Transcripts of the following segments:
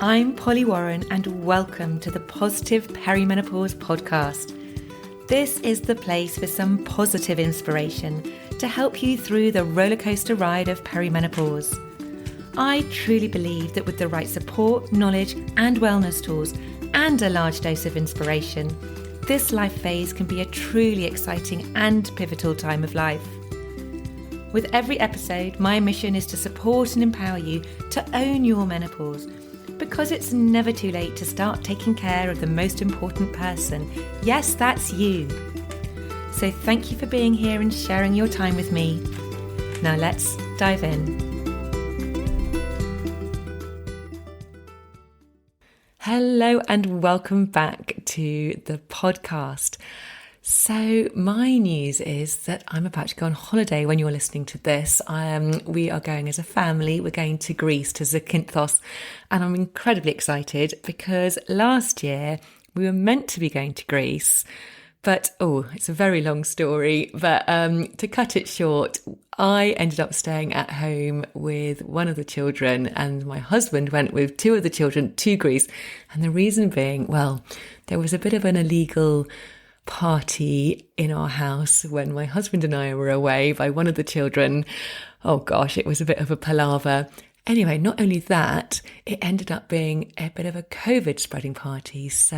I'm Polly Warren and welcome to the Positive Perimenopause podcast. This is the place for some positive inspiration to help you through the rollercoaster ride of perimenopause. I truly believe that with the right support, knowledge and wellness tools and a large dose of inspiration, this life phase can be a truly exciting and pivotal time of life. With every episode, my mission is to support and empower you to own your menopause, because it's never too late to start taking care of the most important person. Yes, that's you. So thank you for being here and sharing your time with me. Now let's dive in. Hello and welcome back to the podcast. So my news is that I'm about to go on holiday when you're listening to this. We are going as a family. We're going to Greece, to Zakynthos, and I'm incredibly excited because last year we were meant to be going to Greece, but it's a very long story. But to cut it short, I ended up staying at home with one of the children and my husband went with two of the children to Greece. And the reason being, there was a bit of an illegal party in our house when my husband and I were away by one of the children. Oh gosh, it was a bit of a palaver. Anyway, not only that, it ended up being a bit of a COVID spreading party. So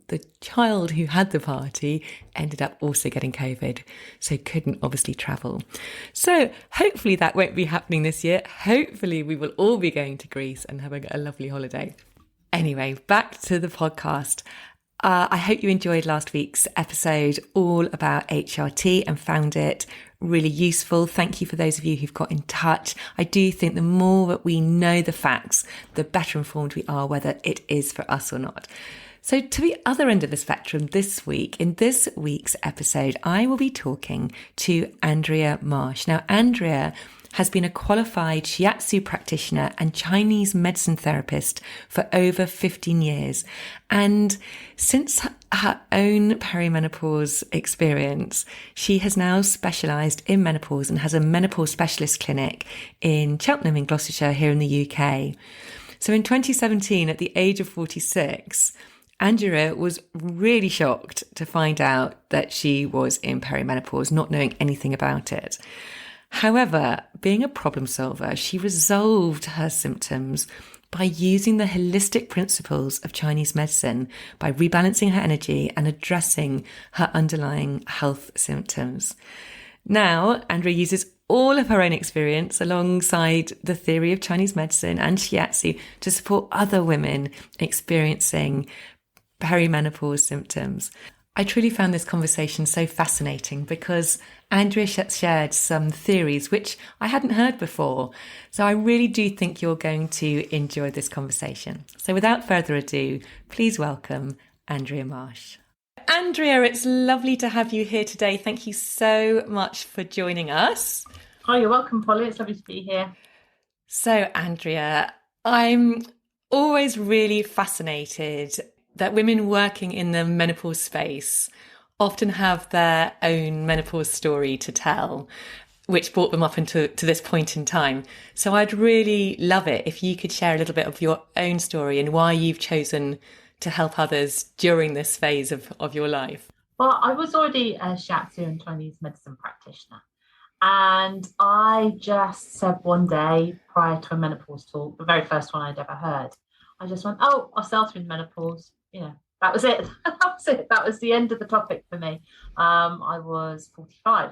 the child who had the party ended up also getting COVID, so couldn't obviously travel. So hopefully that won't be happening this year. Hopefully we will all be going to Greece and having a lovely holiday. Anyway, back to the podcast. I hope you enjoyed last week's episode all about HRT and found it really useful. Thank you for those of you who've got in touch. I do think the more that we know the facts, the better informed we are whether it is for us or not. So to the other end of the spectrum this week, in this week's episode, I will be talking to Andrea Marsh. Now, Andrea has been a qualified Shiatsu practitioner and Chinese medicine therapist for over 15 years. And since her own perimenopause experience, she has now specialised in menopause and has a menopause specialist clinic in Cheltenham in Gloucestershire here in the UK. So in 2017, at the age of 46, Andrea was really shocked to find out that she was in perimenopause, not knowing anything about it. However, being a problem solver, she resolved her symptoms by using the holistic principles of Chinese medicine, by rebalancing her energy and addressing her underlying health symptoms. Now, Andrea uses all of her own experience alongside the theory of Chinese medicine and Shiatsu to support other women experiencing perimenopause symptoms. I truly found this conversation so fascinating because Andrea shared some theories which I hadn't heard before. So I really do think you're going to enjoy this conversation. So without further ado, please welcome Andrea Marsh. Andrea, it's lovely to have you here today. Thank you so much for joining us. Oh, you're welcome, Polly. It's lovely to be here. So, Andrea, I'm always really fascinated that women working in the menopause space often have their own menopause story to tell, which brought them up to this point in time. So I'd really love it if you could share a little bit of your own story and why you've chosen to help others during this phase of your life. Well, I was already a Shiatsu and Chinese medicine practitioner. And I just said one day prior to a menopause talk, the very first one I'd ever heard, I just went, I'll sell through menopause. That was it. That was the end of the topic for me. I was 45.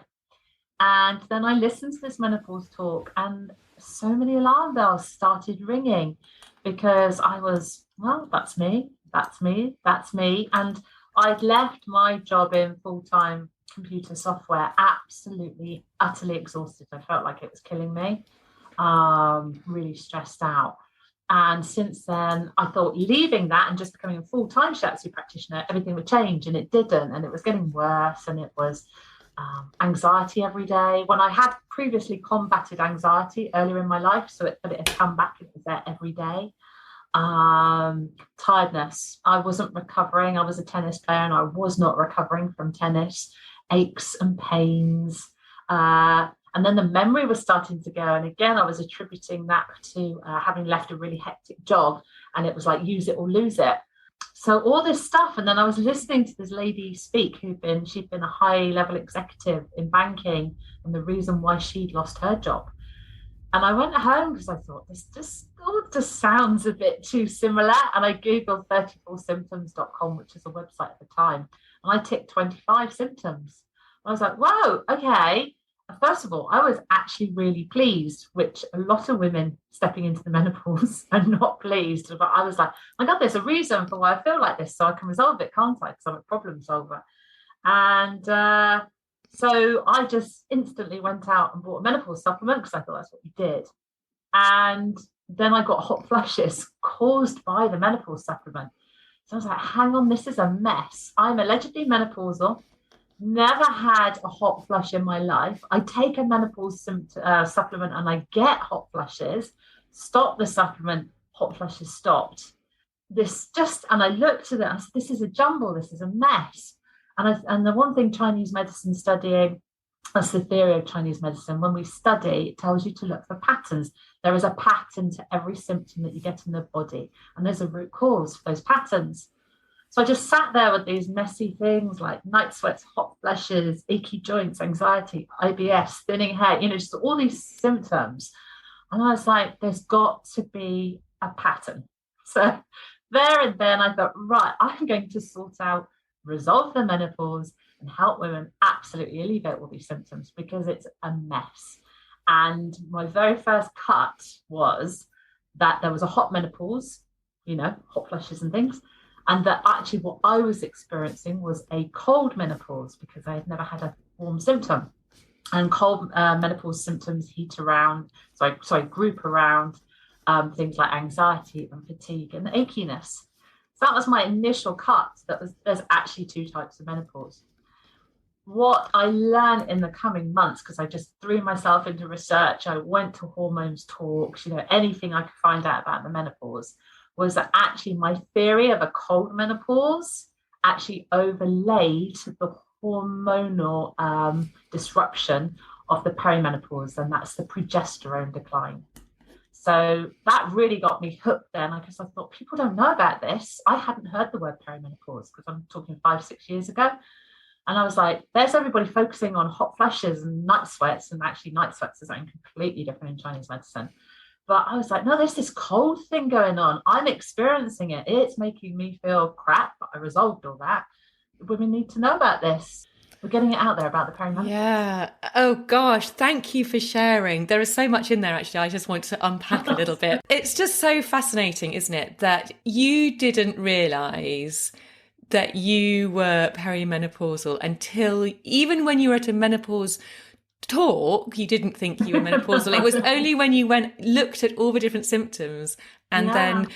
And then I listened to this menopause talk and so many alarm bells started ringing because I was, that's me. And I'd left my job in full-time computer software absolutely, utterly exhausted. I felt like it was killing me, really stressed out. And since then, I thought leaving that and just becoming a full-time Shiatsu practitioner, everything would change, and it didn't. And it was getting worse, and it was anxiety every day. When I had previously combated anxiety earlier in my life, but it had come back, it was there every day. Tiredness. I wasn't recovering. I was a tennis player, and I was not recovering from tennis. Aches and pains. And then the memory was starting to go. And again, I was attributing that to having left a really hectic job. And it was like, use it or lose it. So all this stuff. And then I was listening to this lady speak she'd been a high level executive in banking, and the reason why she'd lost her job. And I went home because I thought this just sounds a bit too similar. And I Googled 34symptoms.com, which is a website at the time. And I ticked 25 symptoms. I was like, whoa, okay. First of all, I was actually really pleased, which a lot of women stepping into the menopause are not pleased. But I was like, my God, there's a reason for why I feel like this, so I can resolve it, can't I? Because I'm a problem solver. And so I just instantly went out and bought a menopause supplement because I thought that's what you did. And then I got hot flushes caused by the menopause supplement. So I was like, hang on, this is a mess. I'm allegedly menopausal. Never had a hot flush in my life. I take a menopause supplement and I get hot flushes. Stop the supplement, hot flushes stopped. And I looked at it, I said, this is a jumble, this is a mess. And the one thing Chinese medicine studying, that's the theory of Chinese medicine, when we study, it tells you to look for patterns. There is a pattern to every symptom that you get in the body, and there's a root cause for those patterns. So I just sat there with these messy things like night sweats, hot flushes, achy joints, anxiety, IBS, thinning hair, just all these symptoms. And I was like, there's got to be a pattern. So there and then I thought, right, I'm going to sort out, resolve the menopause and help women absolutely alleviate all these symptoms because it's a mess. And my very first cut was that there was a hot menopause, hot flushes and things. And that actually what I was experiencing was a cold menopause because I had never had a warm symptom. And cold menopause symptoms group around things like anxiety and fatigue and achiness. So that was my initial cut. There's actually two types of menopause. What I learned in the coming months, because I just threw myself into research, I went to hormones talks, anything I could find out about the menopause, was that actually my theory of a cold menopause actually overlaid the hormonal disruption of the perimenopause, and that's the progesterone decline. So that really got me hooked then, because I thought people don't know about this. I hadn't heard the word perimenopause because I'm talking 5-6 years ago. And I was like, there's everybody focusing on hot flushes and night sweats, and actually night sweats is something completely different in Chinese medicine. But I was like, no, there's this cold thing going on. I'm experiencing it. It's making me feel crap, but I resolved all that. Women need to know about this. We're getting it out there about the perimenopause. Yeah. Oh, gosh. Thank you for sharing. There is so much in there, actually. I just want to unpack a little bit. It's just so fascinating, isn't it, that you didn't realise that you were perimenopausal until even when you were at a menopause talk, you didn't think you were menopausal. It was only when you looked at all the different symptoms and then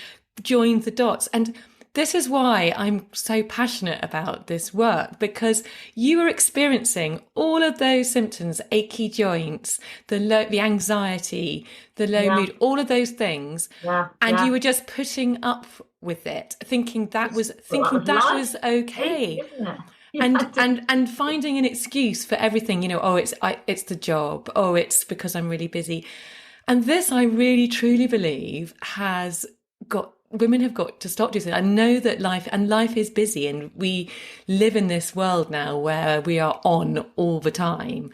joined the dots. And this is why I'm so passionate about this work, because you were experiencing all of those symptoms, achy joints, the anxiety, the low mood, all of those things. And you were just putting up with it, thinking that was okay. And finding an excuse for everything, it's the job. Oh, it's because I'm really busy. And this, I really truly believe, women have got to stop doing it. I know that life is busy, and we live in this world now where we are on all the time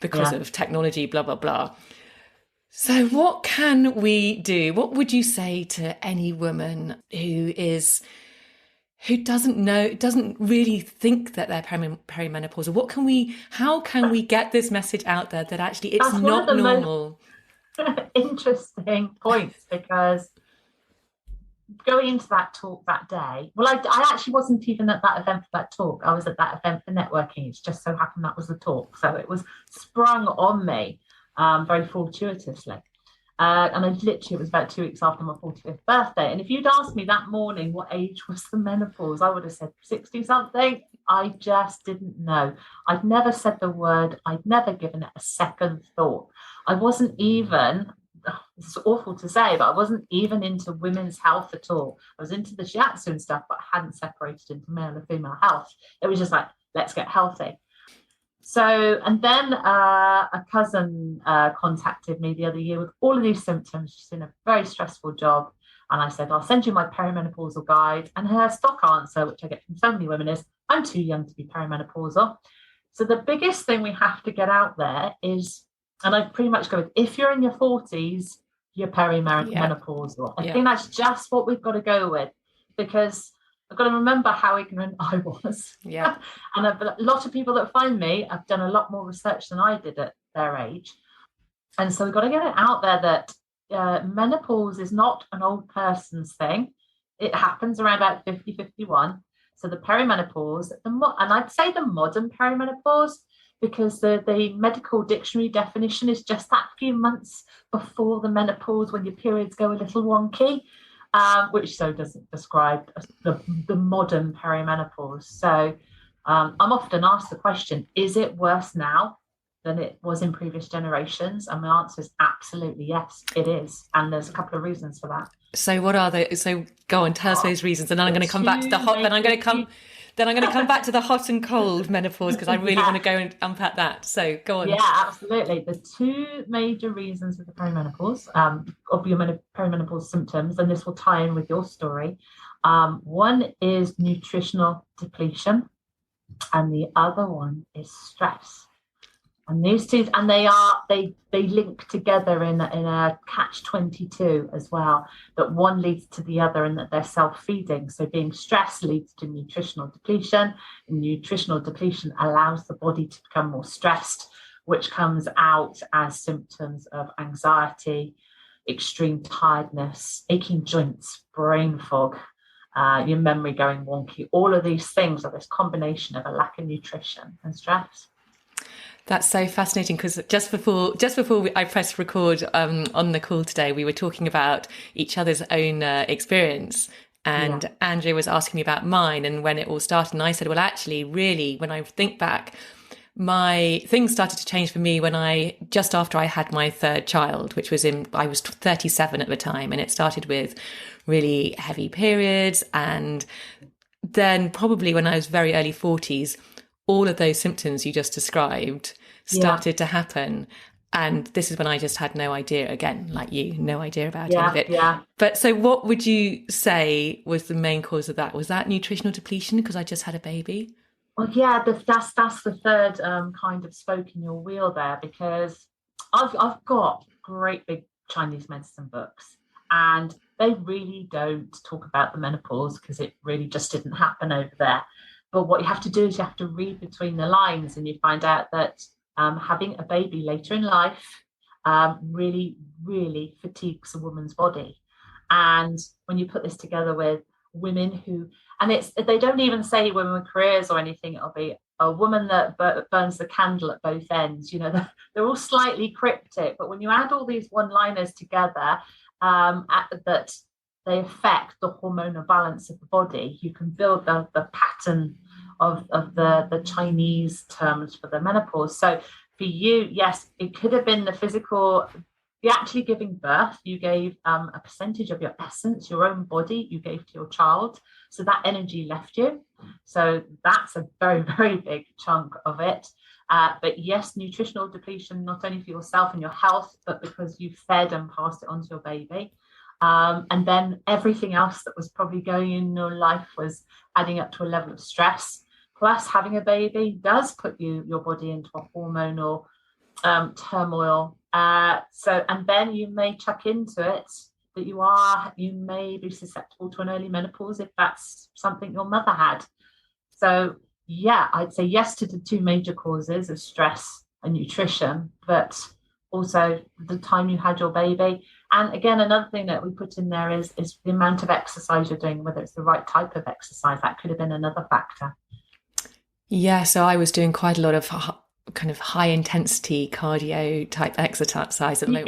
because of technology, blah, blah, blah. So what can we do? What would you say to any woman who doesn't really think that they're perimenopausal? How can we get this message out there that actually it's not normal? Interesting points, because going into that talk that day, well, I actually wasn't even at that event for that talk. I was at that event for networking. It's just so happened that was the talk. So it was sprung on me very fortuitously. And it was about 2 weeks after my 45th birthday. And if you'd asked me that morning what age was the menopause, I would have said 60 something. I just didn't know. I'd never said the word. I'd never given it a second thought. I wasn't even, it's awful to say, but I wasn't even into women's health at all. I was into the Shiatsu and stuff, but I hadn't separated into male and female health. It was just like, let's get healthy. So, and then a cousin contacted me the other year with all of these symptoms. She's in a very stressful job. And I said, I'll send you my perimenopausal guide. And her stock answer, which I get from so many women, is I'm too young to be perimenopausal. So the biggest thing we have to get out there is, and I pretty much go with, if you're in your 40s, you're perimenopausal. I think that's just what we've got to go with, because I've got to remember how ignorant I was. Yeah. And a lot of people that find me have done a lot more research than I did at their age. And so we've got to get it out there that menopause is not an old person's thing. It happens around about 50, 51. So the perimenopause, and I'd say the modern perimenopause, because the medical dictionary definition is just that few months before the menopause when your periods go a little wonky, which so doesn't describe the modern perimenopause. So I'm often asked the question, is it worse now than it was in previous generations? And my answer is absolutely yes, it is. And there's a couple of reasons for that. So what are they? So go on, tell us those reasons, and then I'm going to come back to the hot. Then I'm going to come back to the hot and cold menopause, because I really want to go and unpack that. So go on. Yeah, absolutely. The two major reasons of the perimenopause, of your perimenopause symptoms, and this will tie in with your story. One is nutritional depletion, and the other one is stress. And these two, and they link together in a catch-22 as well, that one leads to the other and that they're self-feeding. So being stressed leads to nutritional depletion, and nutritional depletion allows the body to become more stressed, which comes out as symptoms of anxiety, extreme tiredness, aching joints, brain fog, your memory going wonky. All of these things are this combination of a lack of nutrition and stress. That's so fascinating, because just before I pressed record on the call today, we were talking about each other's own experience, and Andrea was asking me about mine and when it all started. And I said, well, actually, really, when I think back, my things started to change for me when just after I had my third child, which was I was 37 at the time, and it started with really heavy periods. And then probably when I was very early 40s, all of those symptoms you just described started to happen. And this is when I just had no idea, again, like you, no idea about any of it. Yeah. But so what would you say was the main cause of that? Was that nutritional depletion because I just had a baby? Well, yeah, that's the third kind of spoke in your wheel there, because I've got great big Chinese medicine books, and they really don't talk about the menopause because it really just didn't happen over there. But what you have to do is you have to read between the lines, and you find out that having a baby later in life really, really fatigues a woman's body. And when you put this together with women who, and they don't even say women with careers or anything, it'll be a woman that burns the candle at both ends. They're all slightly cryptic, but when you add all these one-liners together, that they affect the hormonal balance of the body, you can build the pattern of the Chinese terms for the menopause. So for you, yes, it could have been the physical, actually giving birth. You gave a percentage of your essence, your own body, you gave to your child. So that energy left you. So that's a very, very big chunk of it. But yes, nutritional depletion, not only for yourself and your health, but because you fed and passed it on to your baby. And then everything else that was probably going in your life was adding up to a level of stress. Plus, having a baby does put your body into a hormonal turmoil. And then you may chuck into it that you may be susceptible to an early menopause if that's something your mother had. So yeah, I'd say yes to the two major causes of stress and nutrition, but also the time you had your baby. And again, another thing that we put in there is the amount of exercise you're doing, whether it's the right type of exercise. That could have been another factor. Yeah, so I was doing quite a lot of kind of high intensity cardio type exercise at the moment,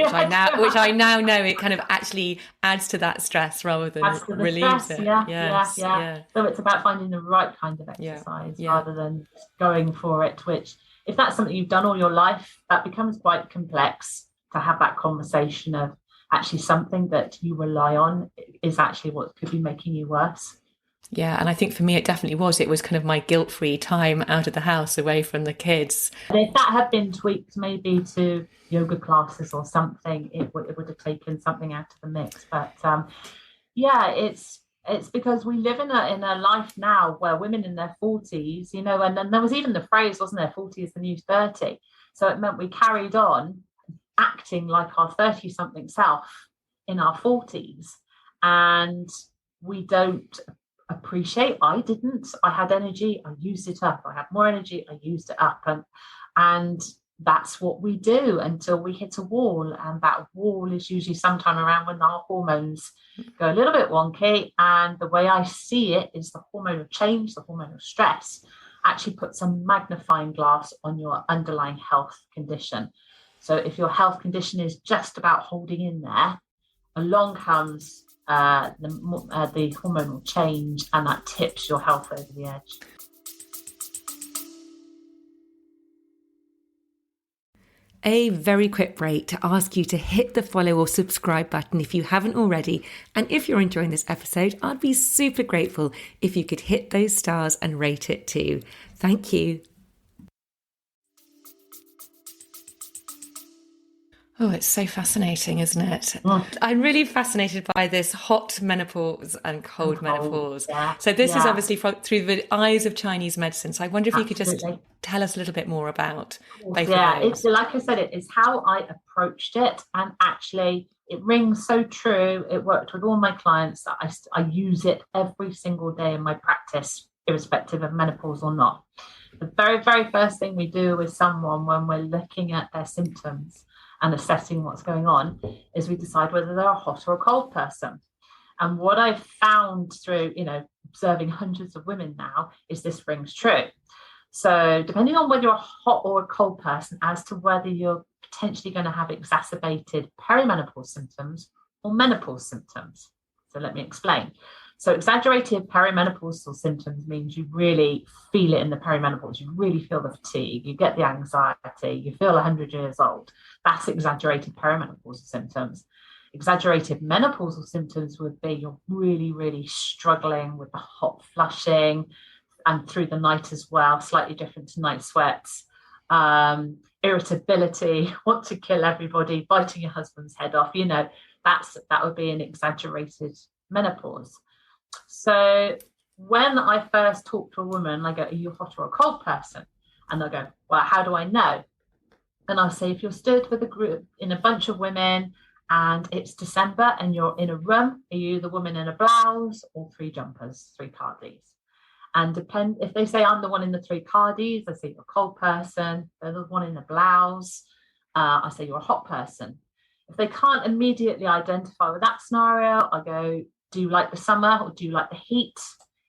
which I now know it kind of actually adds to that stress rather than relieves it. Yeah. So it's about finding the right kind of exercise rather than going for it, which if that's something you've done all your life, that becomes quite complex to have that conversation of actually something that you rely on is actually what could be making you worse. Yeah, and I think for me it definitely was. It was kind of my guilt-free time out of the house, away from the kids. And if that had been tweaked maybe to yoga classes or something, it would have taken something out of the mix. But yeah, it's because we live in a life now where women in their 40s, and then there was even the phrase, wasn't there, 40 is the new 30. So it meant we carried on acting like our 30 something self in our 40s, and we don't appreciate. I had energy, I used it up. I had more energy, I used it up. And that's what we do until we hit a wall, and that wall is usually sometime around when our hormones go a little bit wonky. And the way I see it is the hormonal change, the hormonal stress actually puts a magnifying glass on your underlying health condition. So if your health condition is just about holding in there, along comes the hormonal change, and that tips your health over the edge. A very quick break to ask you to hit the follow or subscribe button if you haven't already. And if you're enjoying this episode, I'd be super grateful if you could hit those stars and rate it too. Thank you. Oh, it's so fascinating, isn't it? I'm really fascinated by this hot menopause and cold menopause. Yeah, so this is obviously through the eyes of Chinese medicine. So I wonder if you could just tell us a little bit more about both of those. It's like I said, it's how I approached it, and actually it rings so true. It worked with all my clients that I use it every single day in my practice, irrespective of menopause or not. The very, very first thing we do with someone when we're looking at their symptoms and assessing what's going on is we decide whether they're a hot or a cold person. And what I've found through, observing hundreds of women now is this rings true. So depending on whether you're a hot or a cold person, as to whether you're potentially going to have exacerbated perimenopause symptoms or menopause symptoms. So let me explain. So exaggerated perimenopausal symptoms means you really feel it in the perimenopause. You really feel the fatigue, you get the anxiety, you feel 100 years old. That's exaggerated perimenopausal symptoms. Exaggerated menopausal symptoms would be you're really, really struggling with the hot flushing and through the night as well, slightly different to night sweats. Irritability, want to kill everybody, biting your husband's head off. That would be an exaggerated menopause. So when I first talk to a woman, I go, are you a hot or a cold person? And they'll go, well, how do I know? And I'll say, if you're stood with a group in a bunch of women and it's December and you're in a room, are you the woman in a blouse or three jumpers, three cardies? And if they say I'm the one in the three cardies, I say you're a cold person. They're the one in the blouse, I say you're a hot person. If they can't immediately identify with that scenario, I go, do you like the summer or do you like the heat?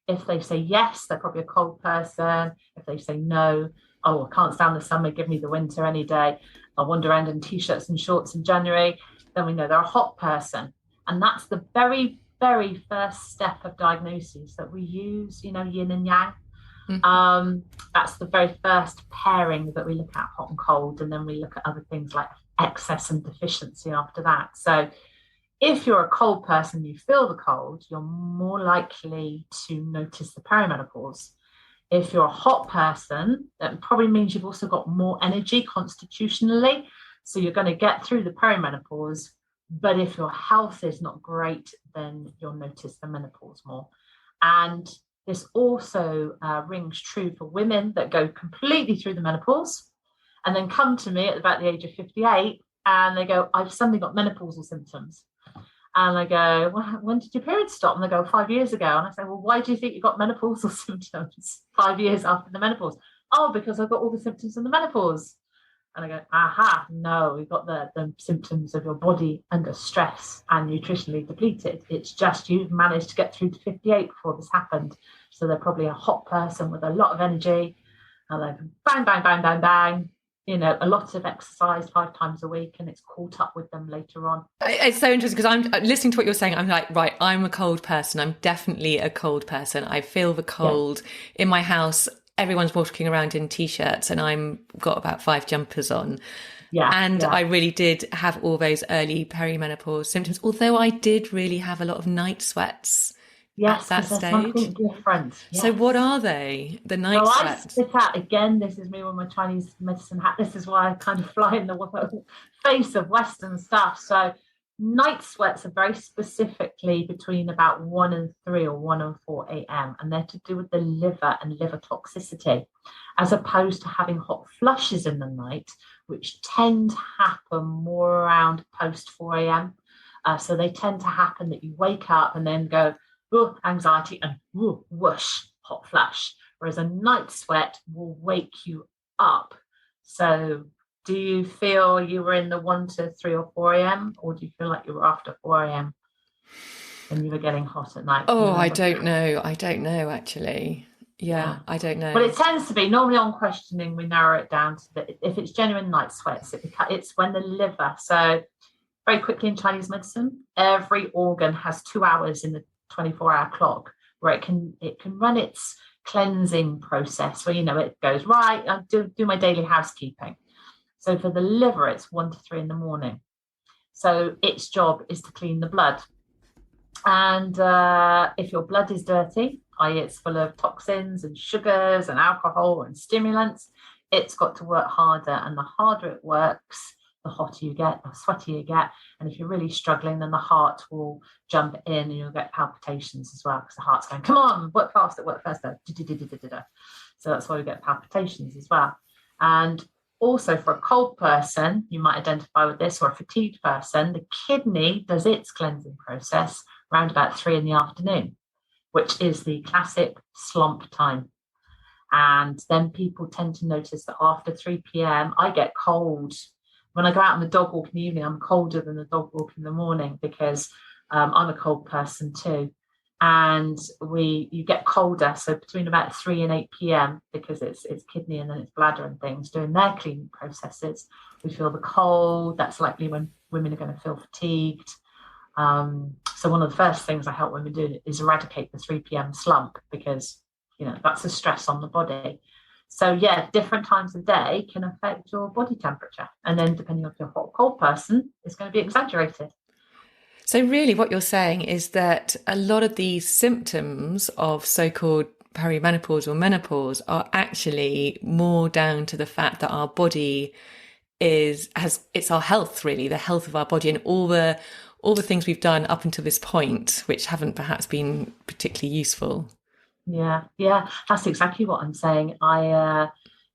If they say yes, they're probably a cold person. If they say no, I can't stand the summer, give me the winter any day, I'll wander around in t-shirts and shorts in January, then we know they're a hot person. And that's the very, very first step of diagnosis that we use, yin and yang. Mm-hmm. That's the very first pairing that we look at, hot and cold, and then we look at other things like excess and deficiency after that. So if you're a cold person, you feel the cold, you're more likely to notice the perimenopause. If you're a hot person, that probably means you've also got more energy constitutionally, so you're going to get through the perimenopause. But if your health is not great, then you'll notice the menopause more. And this also rings true for women that go completely through the menopause and then come to me at about the age of 58 and they go, I've suddenly got menopausal symptoms. And I go, well, when did your period stop? And they go, 5 years ago. And I say, well, why do you think you got menopausal symptoms 5 years after the menopause? Oh, because I've got all the symptoms of the menopause. And I go, aha, no, we've got the symptoms of your body under stress and nutritionally depleted. It's just you've managed to get through to 58 before this happened. So they're probably a hot person with a lot of energy. And then bang, bang, bang, bang, bang. A lot of exercise 5 times a week, and it's caught up with them later on. It's so interesting because I'm listening to what you're saying. I'm like, right, I'm a cold person. I'm definitely a cold person. I feel the cold in my house. Everyone's walking around in t-shirts and I'm got about 5 jumpers on. I really did have all those early perimenopause symptoms, although I did really have a lot of night sweats Yes, at that because there's stage? something different. So what Yes. are they? The So night I sweats? spit out again. This is me with my Chinese medicine hat. This is why I kind of fly in the face of Western stuff. So night sweats are very specifically between about 1 and 3 or 1 and 4 a.m. And they're to do with the liver and liver toxicity, as opposed to having hot flushes in the night, which tend to happen more around post 4 a.m. So they tend to happen that you wake up and then go, oh, anxiety, and whoosh, hot flush. Whereas a night sweat will wake you up. So do you feel you were in the 1 to 3 or 4 a.m., or do you feel like you were after 4 a.m. when you were getting hot at night? Can you Oh, I remember? don't know. I don't know, actually. Yeah, Yeah. I don't But know. it tends to be normally on questioning, we narrow it down to if it's genuine night sweats, it's when the liver. So very quickly in Chinese medicine, every organ has 2 hours in the 24-hour clock where it can run its cleansing process where it goes right. I do my daily housekeeping. So for the liver, it's 1 to 3 in the morning. So its job is to clean the blood. And if your blood is dirty, i.e., it's full of toxins and sugars and alcohol and stimulants, it's got to work harder. And the harder it works, the hotter you get, the sweatier you get. And if you're really struggling, then the heart will jump in and you'll get palpitations as well, because the heart's going, come on, work faster, work faster. So that's why we get palpitations as well. And also for a cold person, you might identify with this, or a fatigued person, the kidney does its cleansing process around about 3 in the afternoon, which is the classic slump time. And then people tend to notice that after 3 p.m., I get cold. When I go out on the dog walk in the evening, I'm colder than the dog walk in the morning because I'm a cold person too. And you get colder. So between about 3 and 8 p.m., because it's kidney and then it's bladder and things doing their cleaning processes, we feel the cold. That's likely when women are going to feel fatigued. So one of the first things I help women do is eradicate the 3 p.m. slump, because that's a stress on the body. So yeah, different times of day can affect your body temperature, and then depending on if you're a hot or cold person, it's going to be exaggerated. So, really, what you're saying is that a lot of these symptoms of so-called perimenopause or menopause are actually more down to the fact that our body it's our health, really, the health of our body, and all the things we've done up until this point, which haven't perhaps been particularly useful. Yeah, that's exactly what I'm saying.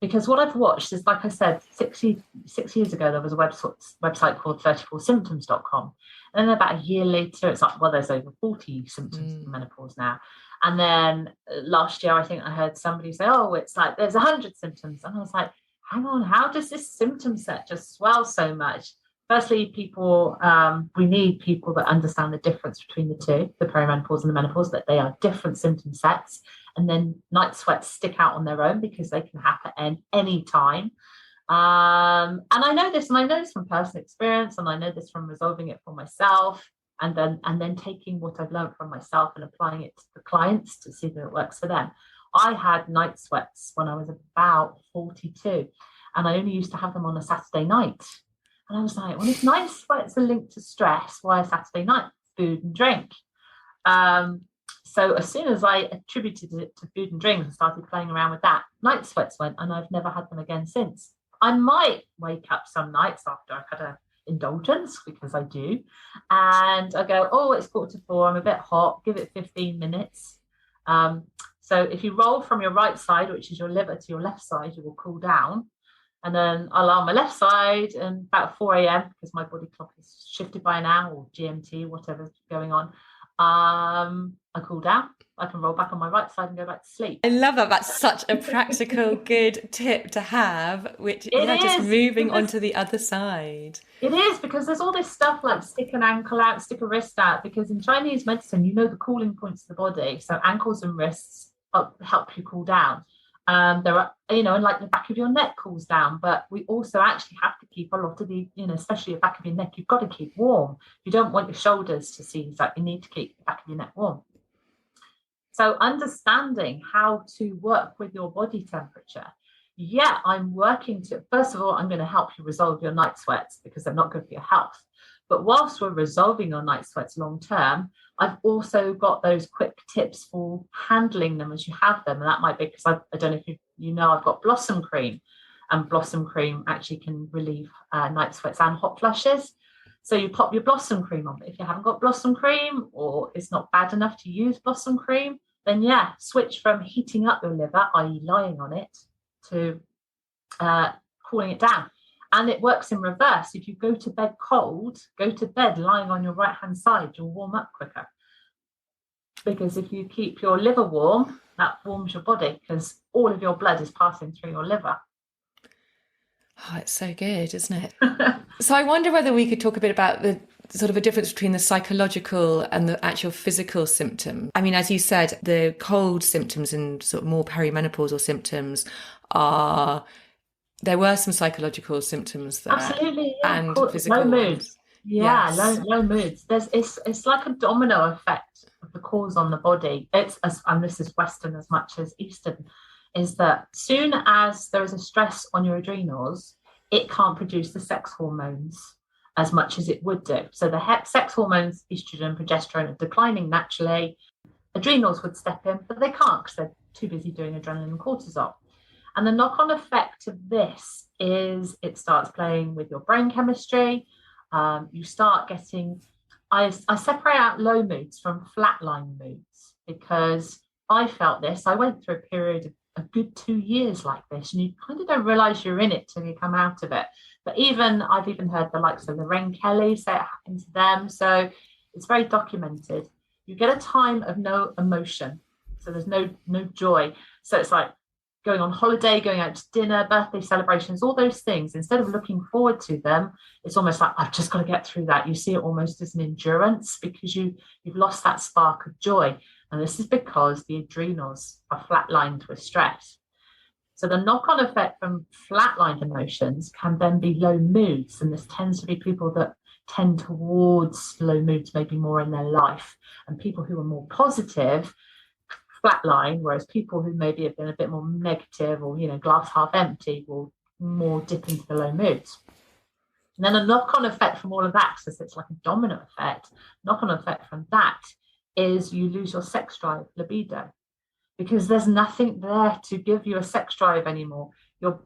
Because what I've watched is, like I said, 6 years ago, there was a website called 34symptoms.com. And then about a year later, it's like, well, there's over 40 symptoms of menopause now. And then last year, I think I heard somebody say, oh, it's like there's 100 symptoms. And I was like, hang on, how does this symptom set just swell so much? Firstly, we need people that understand the difference between the two, the perimenopause and the menopause, that they are different symptom sets. And then night sweats stick out on their own because they can happen at any time. And I know this from personal experience, and I know this from resolving it for myself, and then taking what I've learned from myself and applying it to the clients to see that it works for them. I had night sweats when I was about 42, and I only used to have them on a Saturday night. And I was like, well, if night sweats are linked to stress, why Saturday night? Food and drink. So as soon as I attributed it to food and drink and started playing around with that, night sweats went, and I've never had them again since. I might wake up some nights after I've had an indulgence, because I do, and I go, oh, it's 3:45, I'm a bit hot, give it 15 minutes. So if you roll from your right side, which is your liver, to your left side, you will cool down. And then I'll lie on my left side, and about 4 a.m., because my body clock is shifted by an hour, or GMT, whatever's going on, I cool down. I can roll back on my right side and go back to sleep. I love that. That's such a practical, good tip to have, which, It yeah, just is moving because onto the other side. It is because there's all this stuff like stick an ankle out, stick a wrist out, because in Chinese medicine, the cooling points of the body. So ankles and wrists help you cool down. There are, and like the back of your neck cools down, but we also actually have to keep a lot of the, especially the back of your neck, you've got to keep warm. You don't want your shoulders to seize, like you need to keep the back of your neck warm. So understanding how to work with your body temperature. I'm working to, first of all, I'm going to help you resolve your night sweats because they're not good for your health. But whilst we're resolving your night sweats long term, I've also got those quick tips for handling them as you have them. And that might be because I don't know if you know, I've got Blossom Cream, and Blossom Cream actually can relieve night sweats and hot flushes. So you pop your Blossom Cream on. If you haven't got Blossom Cream, or it's not bad enough to use Blossom Cream, then yeah, switch from heating up your liver, i.e. lying on it, to cooling it down. And it works in reverse. If you go to bed cold, go to bed lying on your right-hand side, you'll warm up quicker. Because if you keep your liver warm, that warms your body, because all of your blood is passing through your liver. Oh, it's so good, isn't it? So I wonder whether we could talk a bit about the sort of a difference between the psychological and the actual physical symptom. I mean, as you said, the cold symptoms and sort of more perimenopausal symptoms there were some psychological symptoms there. Absolutely, yeah, and physical low moods. Yeah, yes. low moods. It's like a domino effect of the cause on the body. And this is Western as much as Eastern, is that soon as there is a stress on your adrenals, it can't produce the sex hormones as much as it would do. So the sex hormones, estrogen, progesterone, are declining naturally. Adrenals would step in, but they can't because they're too busy doing adrenaline and cortisol. And the knock-on effect of this is it starts playing with your brain chemistry. You start getting, I separate out low moods from flatline moods, because I felt this. I went through a period of a good 2 years like this, and you kind of don't realize you're in it till you come out of it. But I've even heard the likes of Lorraine Kelly say it happened to them. So it's very documented. You get a time of no emotion. So there's no joy. So it's like going on holiday, going out to dinner, birthday celebrations, all those things. Instead of looking forward to them, it's almost like, I've just got to get through that. You see it almost as an endurance, because you've lost that spark of joy. And this is because the adrenals are flatlined with stress. So the knock-on effect from flatlined emotions can then be low moods. And this tends to be people that tend towards low moods maybe more in their life. And people who are more positive flatline, whereas people who maybe have been a bit more negative, or glass half empty, will more dip into the low moods. And then a knock-on effect from all of that, because it's like a domino effect, knock-on effect from that is you lose your sex drive, libido, because there's nothing there to give you a sex drive anymore. Your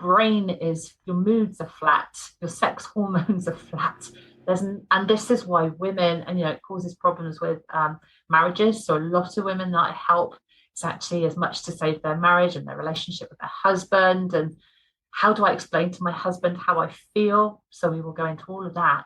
moods are flat, your sex hormones are flat. And this is why women, and it causes problems with marriages. So a lot of women that I help, it's actually as much to save their marriage and their relationship with their husband. And how do I explain to my husband how I feel? So we will go into all of that,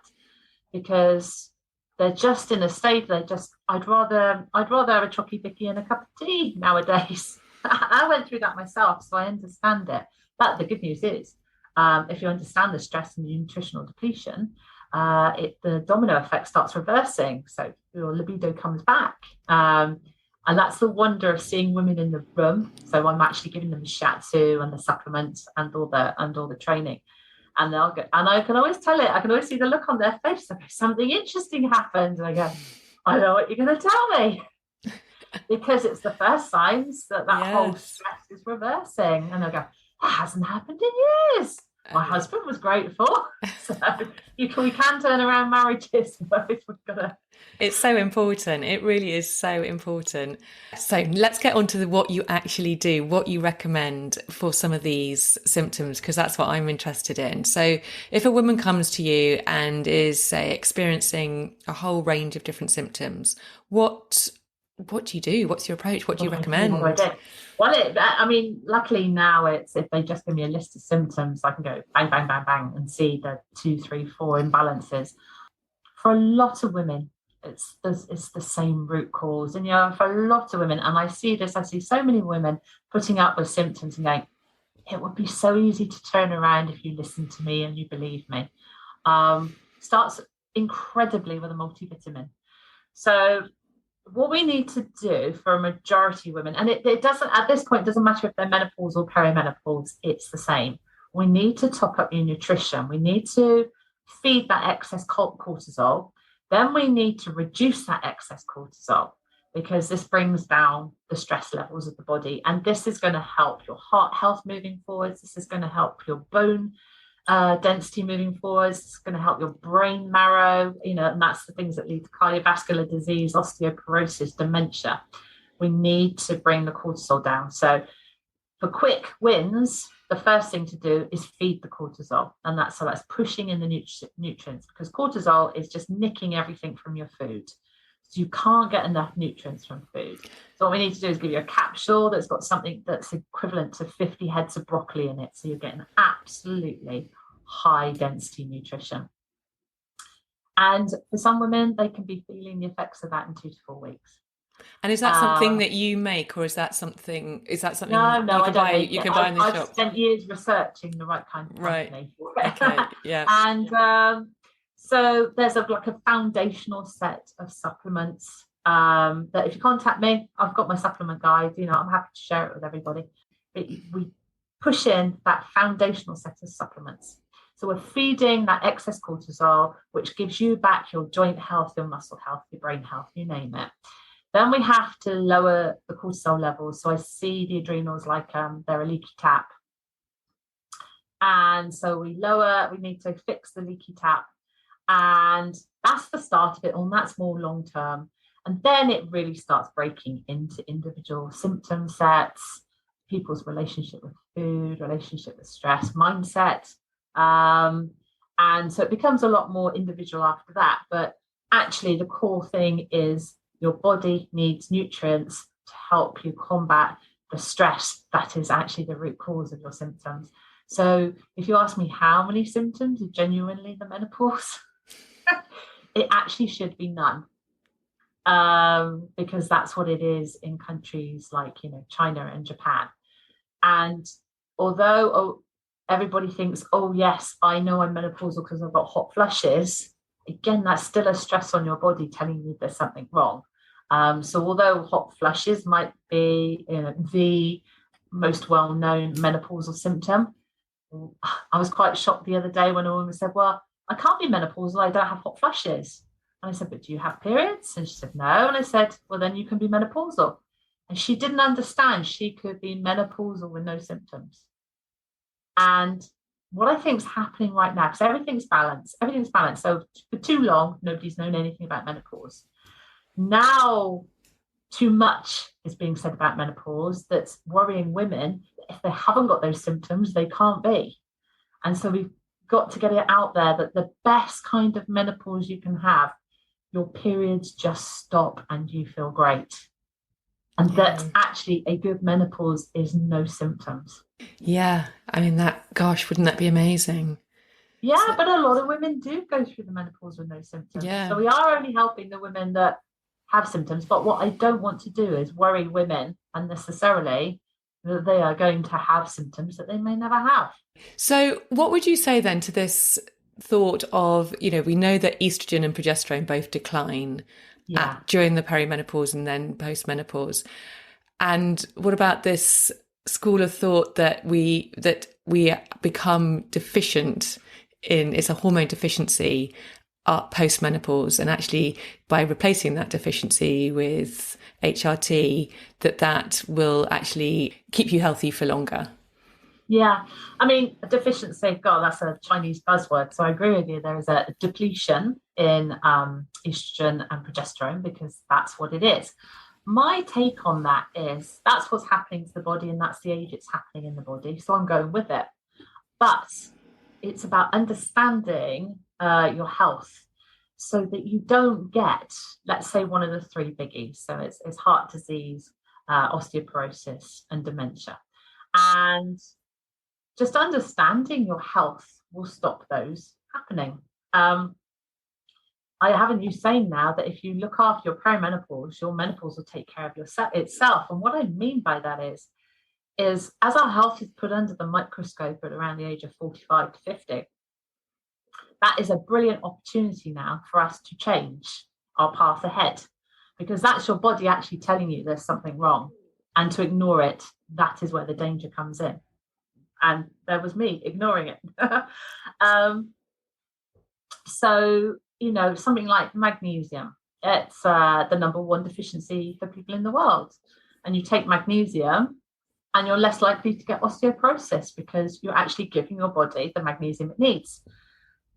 because they're just in a state. I'd rather have a chocky bicky and a cup of tea nowadays. I went through that myself, so I understand it. But the good news is, if you understand the stress and the nutritional depletion, the domino effect starts reversing. So your libido comes back. And that's the wonder of seeing women in the room. So I'm actually giving them the Shiatsu and the supplements and all the training. And they'll go, and I can always tell it. I can always see the look on their face. Like, something interesting happened. And I go, I know what you're going to tell me. Because it's the first signs that whole stress is reversing. And I go, that hasn't happened in years. My husband was grateful. So we can turn around marriages. It's so important. It really is so important. So let's get on to what you actually do, what you recommend for some of these symptoms, because that's what I'm interested in. So if a woman comes to you and is, say, experiencing a whole range of different symptoms, what do you do? What's your approach? What do you recommend? Well, luckily now if they just give me a list of symptoms, I can go bang, bang, bang, bang, and see the 2, 3, 4 imbalances. For a lot of women, it's the same root cause. And, for a lot of women, and I see so many women putting up with symptoms and going, it would be so easy to turn around if you listen to me and you believe me. Starts incredibly with a multivitamin. So what we need to do for a majority of women, and it doesn't, at this point, doesn't matter if they're menopause or perimenopause, it's the same. We need to top up your nutrition. We need to feed that excess cortisol. Then we need to reduce that excess cortisol, because this brings down the stress levels of the body. And this is going to help your heart health moving forwards. This is going to help your bone density moving forwards. It's going to help your brain marrow, and that's the things that lead to cardiovascular disease, osteoporosis, dementia. We need to bring the cortisol down. So for quick wins, the first thing to do is feed the cortisol. And that's pushing in the nutrients, because cortisol is just nicking everything from your food. So you can't get enough nutrients from food. So what we need to do is give you a capsule that's got something that's equivalent to 50 heads of broccoli in it. So you're getting absolutely high density nutrition. And for some women, they can be feeling the effects of that in 2 to 4 weeks. And is that something that you make, or is that something No, you can I buy? don't make You it. can buy in the I've shop. spent years researching the right kind of company. Right. Okay. Yeah. And so there's like a foundational set of supplements that if you contact me, I've got my supplement guide. I'm happy to share it with everybody. But we push in that foundational set of supplements. So we're feeding that excess cortisol, which gives you back your joint health, your muscle health, your brain health, you name it. Then we have to lower the cortisol levels. So I see the adrenals like they're a leaky tap. And so we need to fix the leaky tap. And that's the start of it all. And that's more long term. And then it really starts breaking into individual symptom sets, people's relationship with food, relationship with stress, mindset. And so it becomes a lot more individual after that. But actually, the core thing is your body needs nutrients to help you combat the stress that is actually the root cause of your symptoms. So if you ask me how many symptoms are genuinely the menopause, it actually should be none. Because that's what it is in countries like, China and Japan. And although everybody thinks, oh, yes, I know I'm menopausal because I've got hot flushes, again, that's still a stress on your body telling you there's something wrong. So although hot flushes might be the most well-known menopausal symptom, I was quite shocked the other day when a woman said, well, I can't be menopausal, I don't have hot flushes. And I said, but do you have periods? And she said, no. And I said, well, then you can be menopausal. And she didn't understand she could be menopausal with no symptoms. And what I think is happening right now, because everything's balanced. So for too long, nobody's known anything about menopause. Now, too much is being said about menopause that's worrying women. If they haven't got those symptoms, they can't be. And so we've got to get it out there that the best kind of menopause you can have, your periods just stop and you feel great. And that actually a good menopause is no symptoms. Yeah. I mean, wouldn't that be amazing? Yeah, but a lot of women do go through the menopause with no symptoms. Yeah. So we are only helping the women that have symptoms. But what I don't want to do is worry women unnecessarily that they are going to have symptoms that they may never have. So what would you say then to this thought of, we know that estrogen and progesterone both decline during the perimenopause and then postmenopause. And what about this school of thought that we become deficient in, it's a hormone deficiency postmenopause, and actually by replacing that deficiency with HRT, that will actually keep you healthy for longer? Yeah, I mean, a deficiency, God, that's a Chinese buzzword. So I agree with you. There is a depletion in estrogen and progesterone because that's what it is. My take on that is that's what's happening to the body and that's the age it's happening in the body. So I'm going with it. But it's about understanding your health so that you don't get, let's say, one of the three biggies. So it's heart disease, osteoporosis, and dementia. And just understanding your health will stop those happening. I have a new saying now that if you look after your perimenopause, your menopause will take care of itself. And what I mean by that is as our health is put under the microscope at around the age of 45 to 50, that is a brilliant opportunity now for us to change our path ahead, because that's your body actually telling you there's something wrong. And to ignore it, that is where the danger comes in. And there was me ignoring it. So, something like magnesium, it's the number one deficiency for people in the world. And you take magnesium, and you're less likely to get osteoporosis because you're actually giving your body the magnesium it needs.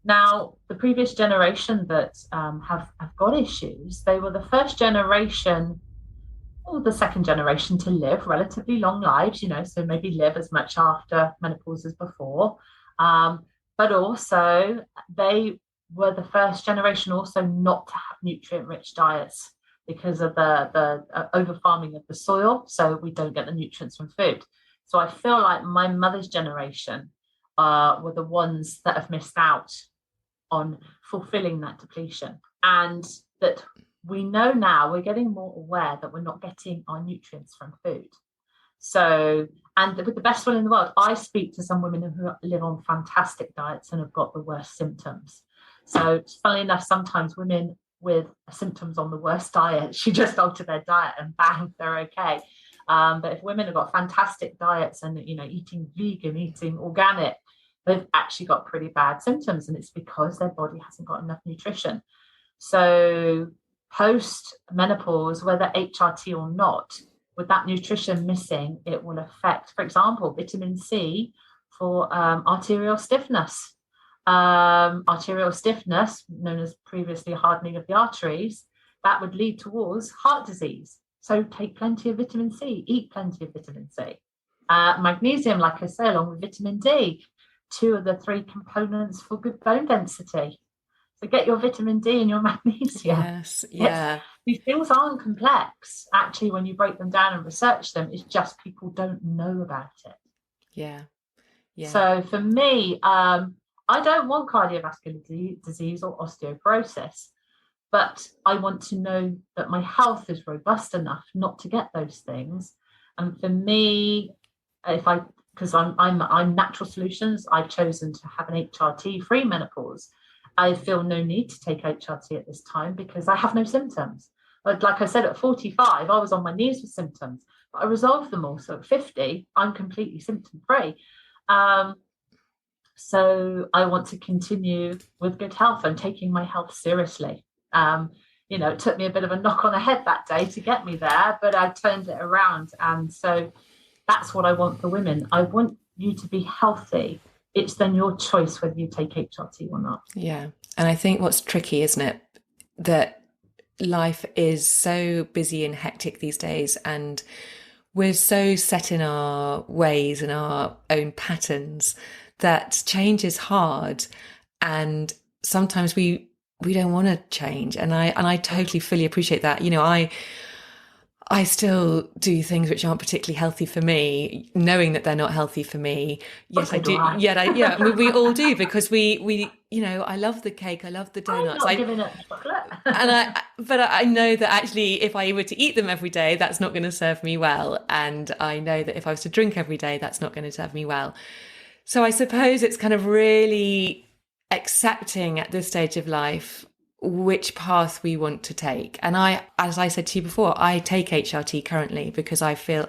Now, the previous generation that have got issues, they were the first generation or the second generation to live relatively long lives, so maybe live as much after menopause as before. But also, they were the first generation also not to have nutrient-rich diets because of the over farming of the soil, so we don't get the nutrients from food. So I feel like my mother's generation were the ones that have missed out on fulfilling that depletion, and that we know now we're getting more aware that we're not getting our nutrients from food. So, and with the best one in the world, I speak to some women who live on fantastic diets and have got the worst symptoms. So, funnily enough, sometimes women with symptoms on the worst diet, she just alter their diet and bang, they're okay. But if women have got fantastic diets and, eating vegan, eating organic, they've actually got pretty bad symptoms, and it's because their body hasn't got enough nutrition. So post menopause, whether HRT or not, with that nutrition missing, it will affect, for example, vitamin C for arterial stiffness. Arterial stiffness, known as previously hardening of the arteries, that would lead towards heart disease. So take plenty of vitamin C, eat plenty of vitamin C. Magnesium, like I say, along with vitamin D, 2 of the 3 components for good bone density. So get your vitamin D and your magnesium. Yes, yeah. These things aren't complex. Actually, when you break them down and research them, it's just people don't know about it. Yeah. So for me, I don't want cardiovascular disease or osteoporosis, but I want to know that my health is robust enough not to get those things. And for me, because I'm natural solutions, I've chosen to have an HRT-free menopause. I feel no need to take HRT at this time because I have no symptoms. Like I said, at 45, I was on my knees with symptoms, but I resolved them all. So at 50, I'm completely symptom-free. So I want to continue with good health. I'm taking my health seriously. It took me a bit of a knock on the head that day to get me there, but I turned it around. And so that's what I want for women. I want you to be healthy. It's then your choice whether you take HRT or not. Yeah. And I think what's tricky, isn't it, that life is so busy and hectic these days, and we're so set in our ways and our own patterns that change is hard. And sometimes we don't want to change. And I totally fully appreciate that. I still do things which aren't particularly healthy for me, knowing that they're not healthy for me. Yes, I do. Yeah, we all do, because we I love the cake, I love the donuts. I'm not giving up chocolate. But I know that actually, if I were to eat them every day, that's not going to serve me well. And I know that if I was to drink every day, that's not going to serve me well. So I suppose it's kind of really accepting at this stage of life which path we want to take. And as I said to you before, I take HRT currently because I feel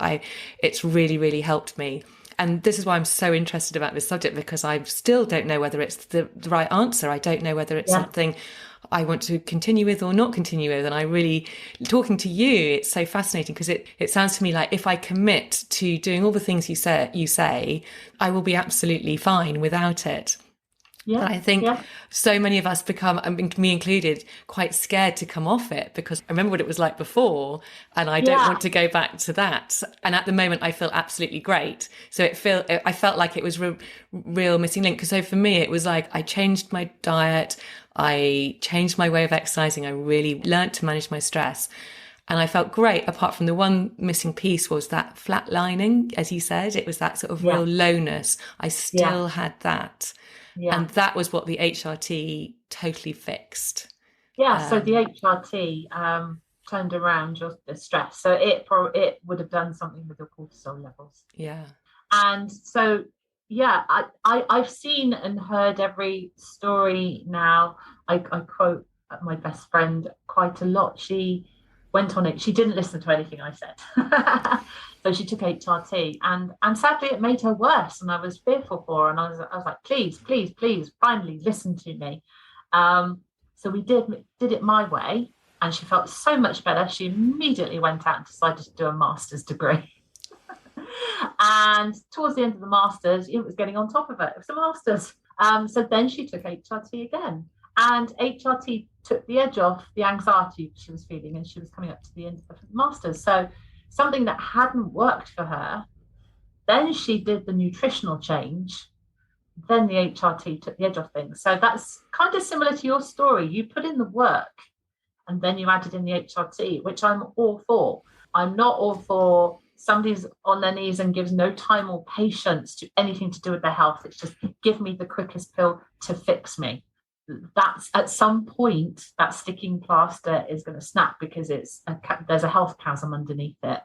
it's really, really helped me. And this is why I'm so interested about this subject, because I still don't know whether it's the right answer. I don't know whether it's something I want to continue with or not continue with. And I really, talking to you, it's so fascinating, because it sounds to me like if I commit to doing all the things you say, I will be absolutely fine without it. Yeah, but I think so many of us become, me included, quite scared to come off it, because I remember what it was like before, and I don't want to go back to that. And at the moment, I feel absolutely great. So I felt like it was real missing link. Because so for me, it was like I changed my diet, I changed my way of exercising, I really learnt to manage my stress. And I felt great, apart from the one missing piece was that flatlining, as you said. It was that sort of real lowness. I still had that. Yeah. And that was what the HRT totally fixed. Yeah, so the HRT turned around the stress. So it would have done something with your cortisol levels. Yeah. And so, I've seen and heard every story now. I quote my best friend quite a lot. She went on it. She didn't listen to anything I said. So she took HRT, and sadly it made her worse. And I was fearful for her. And I was like, please, finally listen to me. So we did it my way, and she felt so much better. She immediately went out and decided to do a master's degree. And towards the end of the masters, it was getting on top of it. It was the masters. So then she took HRT again, and HRT took the edge off the anxiety she was feeling, and she was coming up to the end of the masters. So something that hadn't worked for her, then she did the nutritional change, then the HRT took the edge off things. So that's kind of similar to your story. You put in the work and then you added in the HRT, which I'm all for. I'm not all for somebody's on their knees and gives no time or patience to anything to do with their health. It's just give me the quickest pill to fix me. That's at some point that sticking plaster is going to snap because there's a health chasm underneath it.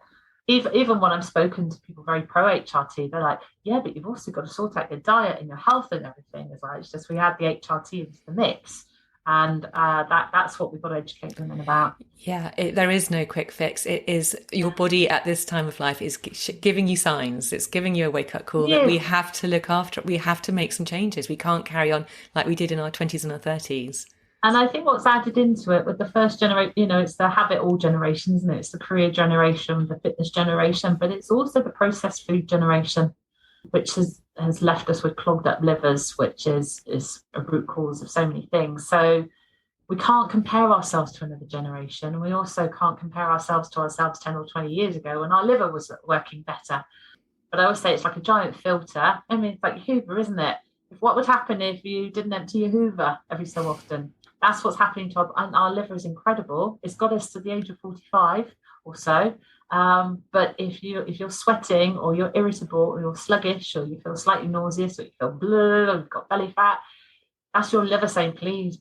Even when I've spoken to people very pro HRT, they're like, yeah, but you've also got to sort out your diet and your health and everything. It's just we add the HRT into the mix. And that's what we've got to educate women about. Yeah, there is no quick fix. It is your body at this time of life is giving you signs. It's giving you a wake-up call that we have to look after. We have to make some changes. We can't carry on like we did in our 20s and our 30s. And I think what's added into it with the first generation, it's the have-it-all generation, isn't it? It's the career generation, the fitness generation, but it's also the processed food generation, which has left us with clogged up livers, which is a root cause of so many things. So we can't compare ourselves to another generation. And we also can't compare ourselves to ourselves 10 or 20 years ago when our liver was working better. But I always say it's like a giant filter. I mean, it's like Hoover, isn't it? What would happen if you didn't empty your Hoover every so often? That's what's happening to our liver is incredible. It's got us to the age of 45 or so. But if you're sweating or you're irritable or you're sluggish or you feel slightly nauseous or you feel blue or you've got belly fat, that's your liver saying, please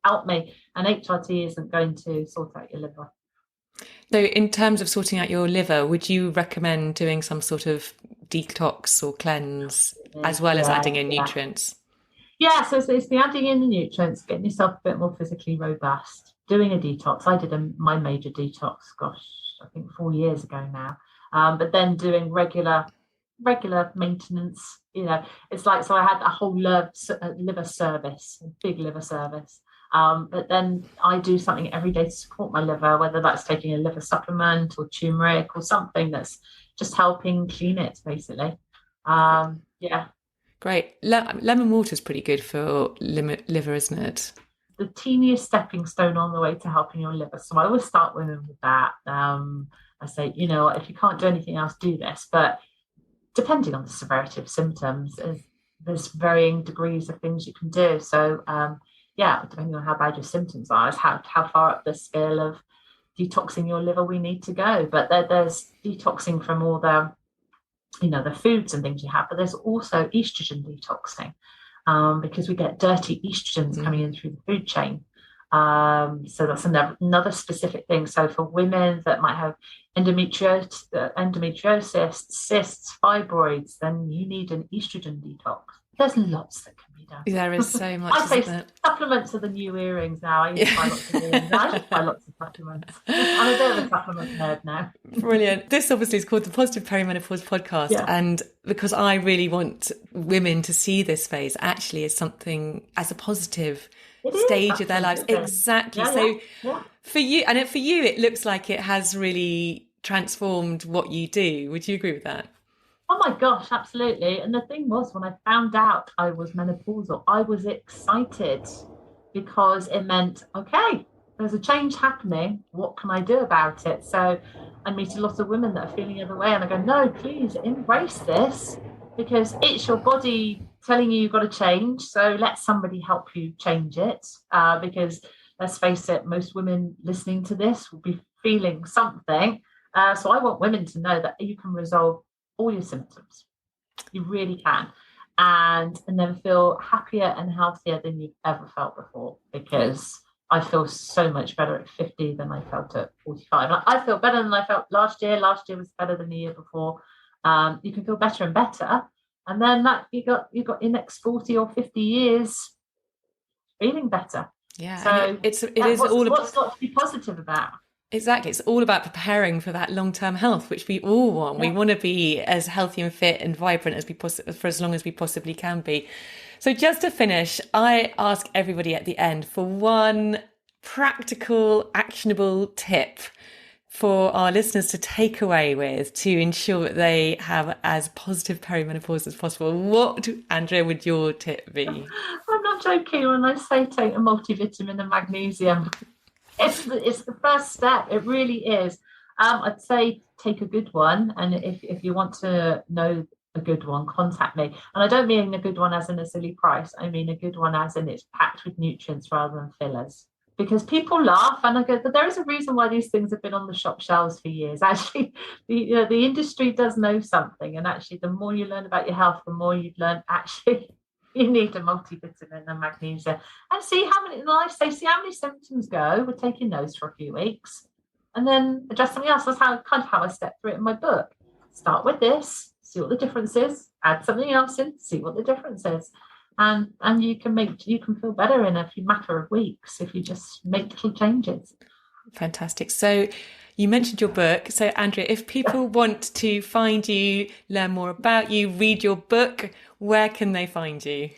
help me. And HRT isn't going to sort out your liver. So in terms of sorting out your liver, would you recommend doing some sort of detox or cleanse as well as adding in nutrients? Yeah, so it's the adding in the nutrients, getting yourself a bit more physically robust, doing a detox. I did my major detox, I think 4 years ago now. But then doing regular maintenance. It's like, so I had a whole liver service, a big liver service. But then I do something every day to support my liver, whether that's taking a liver supplement or turmeric or something that's just helping clean it, basically. Yeah. Great. Lemon water is pretty good for liver, isn't it? The teeniest stepping stone on the way to helping your liver. So I always start women with that. I say, if you can't do anything else, do this. But depending on the severity of symptoms, there's varying degrees of things you can do. So, depending on how bad your symptoms are, is how far up the scale of detoxing your liver we need to go. But there's detoxing from all the foods and things you have, but there's also estrogen detoxing because we get dirty estrogens coming in through the food chain. So that's another specific thing. So for women that might have endometriosis, cysts, fibroids, then you need an estrogen detox. There's lots that can be done. There is so much. I say supplements are the new earrings now. I used to buy lots of earrings. I just buy lots of supplements. I'm a bit of a supplement nerd now. Brilliant. This obviously is called the Positive Perimenopause Podcast. And because I really want women to see this phase actually as something, as a positive stage of their lives. Exactly. For you, it looks like it has really transformed what you do. Would you agree with that? Oh my gosh, absolutely. And the thing was, when I found out I was menopausal, I was excited because it meant, okay, there's a change happening. What can I do about it? So I meet a lot of women that are feeling the other way, and I go, no, please embrace this because it's your body telling you you've got to change. So let somebody help you change it because let's face it, most women listening to this will be feeling something. So I want women to know that you can resolve all your symptoms. You really can. And then feel happier and healthier than you've ever felt before, because I feel so much better at 50 than I felt at 45. I feel better than I felt last year. Last year was better than the year before. You can feel better and better. And then that you got your next 40 or 50 years feeling better. Yeah. So what's not to be positive about? Exactly. It's all about preparing for that long-term health, which we all want. Yeah. We want to be as healthy and fit and vibrant as for as long as we possibly can be. So just to finish, I ask everybody at the end for one practical, actionable tip for our listeners to take away with to ensure that they have as positive perimenopause as possible, what, Andrea, would your tip be? I'm not joking when I say take a multivitamin and magnesium. It's the first step. It really is. I'd say take a good one, and if you want to know a good one, contact me. And I don't mean a good one as in a silly price. I mean a good one as in it's packed with nutrients rather than fillers. Because people laugh, and I go, but there is a reason why these things have been on the shop shelves for years. Actually, the industry does know something, and actually, the more you learn about your health, the more you've learned actually you need a multivitamin and magnesium, and see how many. Like I say, see how many symptoms go. We're taking those for a few weeks, and then adjust something else. That's how I step through it in my book. Start with this, see what the difference is. Add something else in, see what the difference is. And you can feel better in a matter of weeks if you just make little changes. Fantastic. So you mentioned your book. So Andrea, if people want to find you, learn more about you, read your book, where can they find you?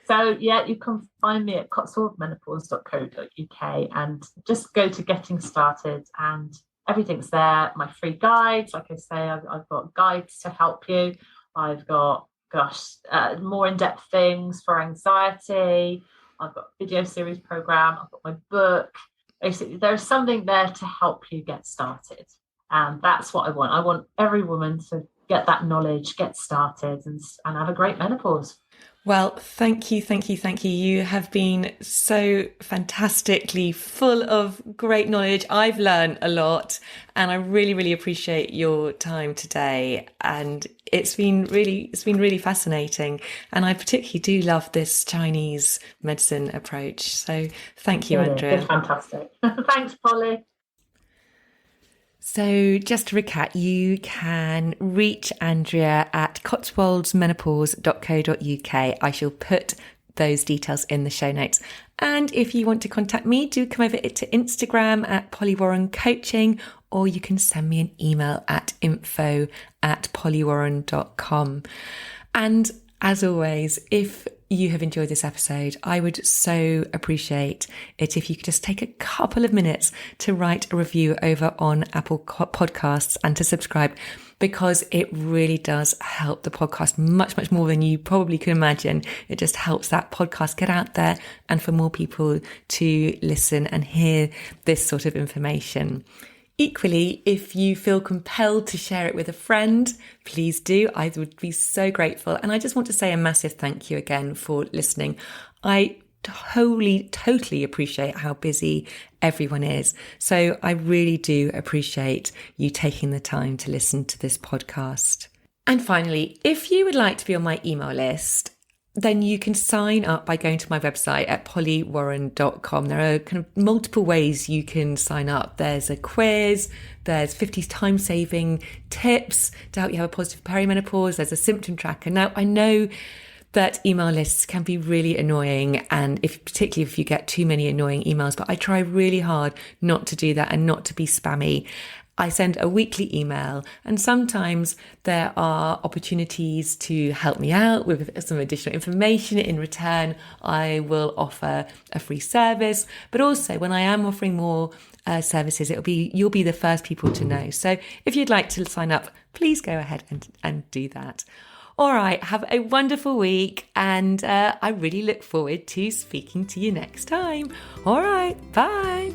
So yeah, you can find me at cotswoldmenopause.co.uk and just go to Getting Started, and everything's there. My free guides, like I say, I've got guides to help you. I've got more in-depth things for anxiety. I've got a video series program. I've got my book. Basically, there's something there to help you get started. And that's what I want. I want every woman to get that knowledge, get started, and have a great menopause. Well, thank you. You have been so fantastically full of great knowledge. I've learned a lot, and I really, really appreciate your time today. And it's been really fascinating. And I particularly do love this Chinese medicine approach. So thank you, Andrea. It's fantastic. Thanks, Polly. So just to recap, you can reach Andrea at cotswoldsmenopause.co.uk. I shall put those details in the show notes. And if you want to contact me, do come over to Instagram at Polly Warren Coaching, or you can send me an email at info@pollywarren.com. And as always, if you have enjoyed this episode, I would so appreciate it if you could just take a couple of minutes to write a review over on Apple Podcasts and to subscribe, because it really does help the podcast much, much more than you probably can imagine. It just helps that podcast get out there and for more people to listen and hear this sort of information. Equally, if you feel compelled to share it with a friend, please do. I would be so grateful. And I just want to say a massive thank you again for listening. I totally appreciate how busy everyone is. So I really do appreciate you taking the time to listen to this podcast. And finally, if you would like to be on my email list, then you can sign up by going to my website at pollywarren.com. There are kind of multiple ways you can sign up. There's a quiz, there's 50 time-saving tips to help you have a positive perimenopause, there's a symptom tracker. Now, I know that email lists can be really annoying, and particularly if you get too many annoying emails, but I try really hard not to do that and not to be spammy. I send a weekly email, and sometimes there are opportunities to help me out with some additional information. In return, I will offer a free service, but also when I am offering more services, you'll be the first people to know. So if you'd like to sign up, please go ahead and do that. All right, have a wonderful week, and I really look forward to speaking to you next time. All right, bye.